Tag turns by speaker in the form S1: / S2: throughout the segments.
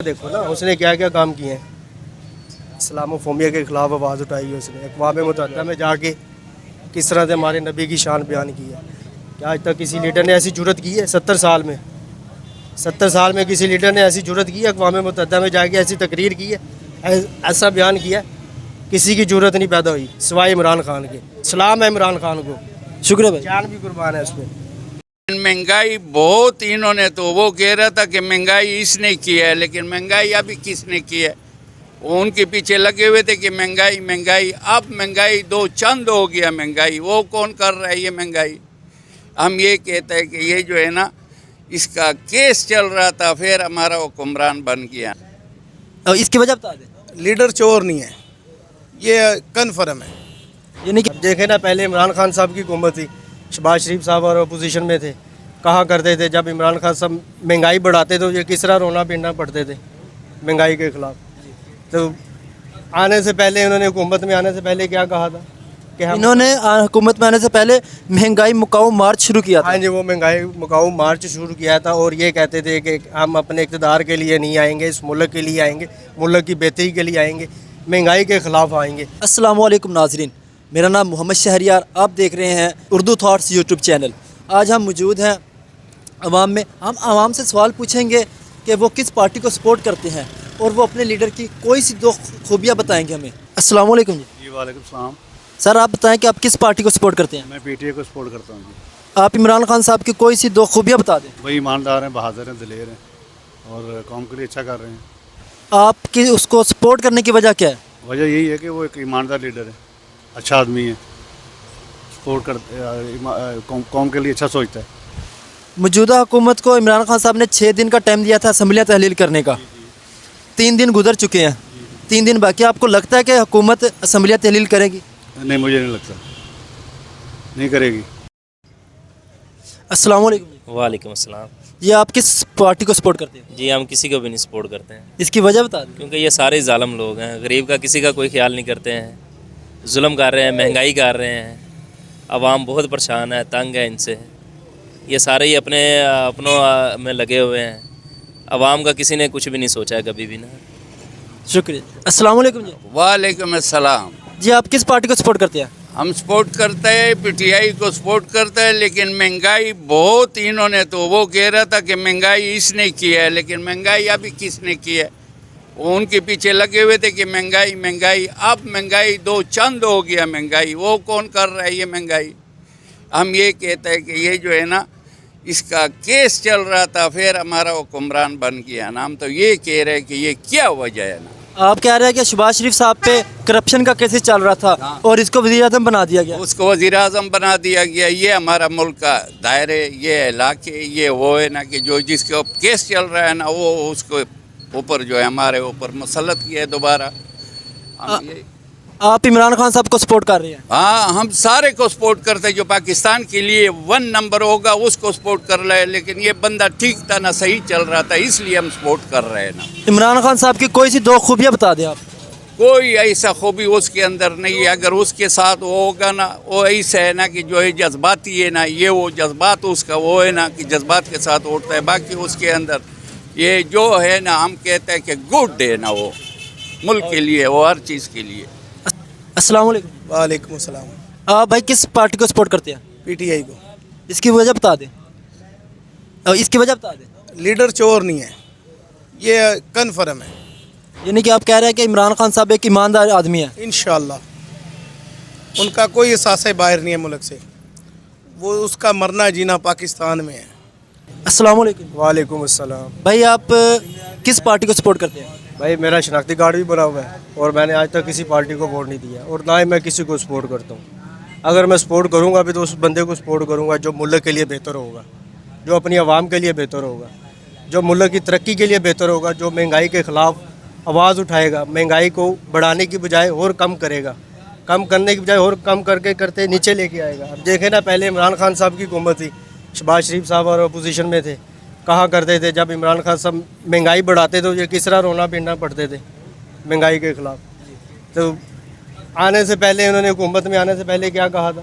S1: دیکھو نا اس نے کیا کیا کام کیے ہیں. اسلام و فومیہ کے خلاف آواز اٹھائی ہے اس نے. اقوام متحدہ میں جا کے کس طرح سے ہمارے نبی کی شان بیان کی ہے. کیا آج تک کسی لیڈر نے ایسی جرت کی ہے؟ 70 سال میں کسی لیڈر نے ایسی جرت کی ہے اقوام متحدہ میں جا کے ایسی تقریر کی ہے, ایسا بیان کیا ہے؟ کسی کی جرت نہیں پیدا ہوئی سوائے عمران خان کے. سلام ہے عمران خان کو,
S2: شکریہ بھائی.
S3: جان بھی قربان ہے اس پہ.
S4: مہنگائی بہت انہوں نے تو وہ کہہ رہا تھا کہ مہنگائی اس نے کی ہے, لیکن مہنگائی ابھی کس نے کی ہے؟ وہ ان کے پیچھے لگے ہوئے تھے کہ مہنگائی مہنگائی. اب مہنگائی دو چند ہو گیا مہنگائی. وہ کون کر رہا ہے یہ مہنگائی؟ ہم یہ کہتے ہیں کہ یہ جو ہے نا اس کا کیس چل رہا تھا, پھر ہمارا حکمران بن گیا.
S2: اور اس کی وجہ بتا دیں.
S5: لیڈر چور نہیں ہے, یہ کنفرم ہے.
S2: یعنی کہ
S3: اب دیکھیں نا, پہلے عمران خان صاحب کی حکومت تھی, شہباز شریف صاحب اور اپوزیشن میں تھے, کہا کرتے تھے جب عمران خان صاحب مہنگائی بڑھاتے تو یہ کس طرح رونا پیٹنا پڑتے تھے مہنگائی کے خلاف. تو آنے سے پہلے انہوں نے حکومت میں آنے سے پہلے کیا کہا تھا کہ
S2: انہوں نے حکومت میں آنے سے پہلے مہنگائی مکاؤ مارچ شروع کیا تھا.
S3: ہاں جی, وہ مہنگائی مکاؤ مارچ شروع کیا تھا اور یہ کہتے تھے کہ ہم اپنے اقتدار کے لیے نہیں آئیں گے, اس ملک کے لیے آئیں گے, ملک کی بہتری کے لیے آئیں گے, مہنگائی کے خلاف آئیں گے.
S2: السلام علیکم ناظرین, میرا نام محمد شہریار, آپ دیکھ رہے ہیں اردو تھاٹس یوٹیوب چینل. آج ہم موجود ہیں عوام میں. ہم عوام سے سوال پوچھیں گے کہ وہ کس پارٹی کو سپورٹ کرتے ہیں اور وہ اپنے لیڈر کی کوئی سی دو خوبیاں بتائیں گے ہمیں. السلام علیکم جی.
S6: جی وعلیکم السلام.
S2: سر آپ بتائیں کہ آپ کس پارٹی کو سپورٹ کرتے ہیں.
S6: میں پی ٹی اے کو سپورٹ کرتا ہوں. جی
S2: آپ عمران خان صاحب کی کوئی سی دو خوبیاں بتا دیں.
S6: وہی ایماندار ہیں, بہادر ہیں, دلیر ہیں اور قوم کے لیے اچھا کر رہے ہیں.
S2: آپ کی اس کو سپورٹ کرنے کی وجہ کیا ہے؟
S6: وجہ یہی ہے کہ وہ ایک ایماندار لیڈر ہے, اچھا آدمی ہے, سپورٹ کرتے قوم کے لیے اچھا سوچتا ہے.
S2: موجودہ حکومت کو عمران خان صاحب نے 6 دن کا ٹائم دیا تھا اسمبلیاں تحلیل کرنے کا. 3 دن گزر چکے ہیں, 3 دن باقی. آپ کو لگتا ہے کہ حکومت اسمبلیاں تحلیل کرے گی؟
S6: نہیں, مجھے نہیں لگتا, نہیں کرے گی.
S2: السلام علیکم.
S7: وعلیکم السلام.
S2: یہ آپ کس پارٹی کو سپورٹ کرتے ہیں؟
S7: جی ہم کسی کو بھی نہیں سپورٹ کرتے ہیں,
S2: اس کی وجہ بتا دیں.
S7: کیونکہ یہ سارے ظالم لوگ ہیں. غریب کا کسی کا کوئی خیال نہیں کرتے ہیں, ظلم کر رہے ہیں, مہنگائی کر رہے ہیں, عوام بہت پریشان ہے, تنگ ہے ان سے. یہ سارے ہی اپنوں میں لگے ہوئے ہیں. عوام کا کسی نے کچھ بھی نہیں سوچا ہے کبھی بھی نا.
S2: شکریہ. السلام علیکم جی.
S4: وعلیکم السلام.
S2: جی آپ کس پارٹی کو سپورٹ کرتے ہیں؟
S4: ہم سپورٹ کرتے ہیں پی ٹی آئی کو سپورٹ کرتے ہیں, لیکن مہنگائی بہت انہوں نے تو وہ کہہ رہا تھا کہ مہنگائی اس نے کی ہے, لیکن مہنگائی ابھی کس نے کی ہے؟ وہ ان کے پیچھے لگے ہوئے تھے کہ مہنگائی مہنگائی. اب مہنگائی دو چند ہو گیا مہنگائی. وہ کون کر رہا ہے یہ مہنگائی؟ ہم یہ کہتے ہیں کہ یہ جو ہے نا اس کا کیس چل رہا تھا, پھر ہمارا حکمران بن گیا نا. ہم تو یہ کہہ رہے ہیں کہ یہ کیا وجہ ہے نا.
S2: آپ کہہ رہے ہیں کہ شہباز شریف صاحب پہ کرپشن کا کیسز چل رہا تھا اور اس کو وزیر اعظم بنا دیا گیا.
S4: اس کو وزیر اعظم بنا دیا گیا. یہ ہمارا ملک کا دائرے, یہ علاقے, یہ وہ ہے نا کہ جو جس کے کیس چل رہا ہے نا وہ اس کو اوپر جو ہے ہمارے اوپر مسلط کیا ہے دوبارہ.
S2: آپ عمران خان صاحب کو سپورٹ کر رہے ہیں؟
S4: ہاں, ہم سارے کو سپورٹ کرتے ہیں. جو پاکستان کے لیے 1 نمبر ہوگا اس کو سپورٹ کر رہے ہیں, لیکن یہ بندہ ٹھیک تھا نا, صحیح چل رہا تھا, اس لیے ہم سپورٹ کر رہے ہیں نا.
S2: عمران خان صاحب کی کوئی سی 2 خوبیاں بتا دیں آپ.
S4: کوئی ایسا خوبی اس کے اندر نہیں ہے. اگر اس کے ساتھ وہ ہوگا نا, وہ ایسا ہے نا کہ جو ہے جذباتی ہے نا, یہ وہ جذبات اس کا وہ ہے نا کہ جذبات کے ساتھ اٹھتا ہے. باقی اس کے اندر یہ جو ہے نا ہم کہتے ہیں کہ گڈ ہے نا, وہ ملک کے لیے, وہ ہر چیز کے لیے.
S2: السلام علیکم.
S5: وعلیکم السلام.
S2: آپ بھائی کس پارٹی کو سپورٹ کرتے ہیں؟
S5: پی ٹی آئی کو.
S2: اس کی وجہ بتا دیں. اس کی وجہ بتا دیں.
S5: لیڈر چور نہیں ہے, یہ کنفرم ہے.
S2: یعنی کہ آپ کہہ رہے ہیں کہ عمران خان صاحب ایک ایماندار آدمی ہے.
S5: انشاءاللہ ان کا کوئی احساسہ باہر نہیں ہے ملک سے, وہ اس کا مرنا جینا پاکستان میں ہے.
S2: السلام علیکم.
S3: وعلیکم السلام.
S2: بھائی آپ کس پارٹی کو سپورٹ کرتے ہیں؟
S3: بھائی میرا شناختی کارڈ بھی بنا ہوا ہے اور میں نے آج تک کسی پارٹی کو ووٹ نہیں دیا, اور نہ ہی میں کسی کو سپورٹ کرتا ہوں. اگر میں سپورٹ کروں گا بھی تو اس بندے کو سپورٹ کروں گا جو ملک کے لیے بہتر ہوگا, جو اپنی عوام کے لیے بہتر ہوگا, جو ملک کی ترقی کے لیے بہتر ہوگا, جو مہنگائی کے خلاف آواز اٹھائے گا, مہنگائی کو بڑھانے کی بجائے اور کم کرے گا, کم کرنے کی بجائے اور کم کر کے کرتے نیچے لے کے آئے گا. اب دیکھیں نا, پہلے عمران خان صاحب کی حکومت تھی, شہباز شریف صاحب اور اپوزیشن میں تھے, کہا کرتے تھے جب عمران خان صاحب مہنگائی بڑھاتے تو یہ کس طرح رونا پیٹنا پڑتے تھے مہنگائی کے خلاف. تو آنے سے پہلے انہوں نے حکومت میں آنے سے پہلے کیا کہا تھا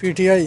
S8: PTI।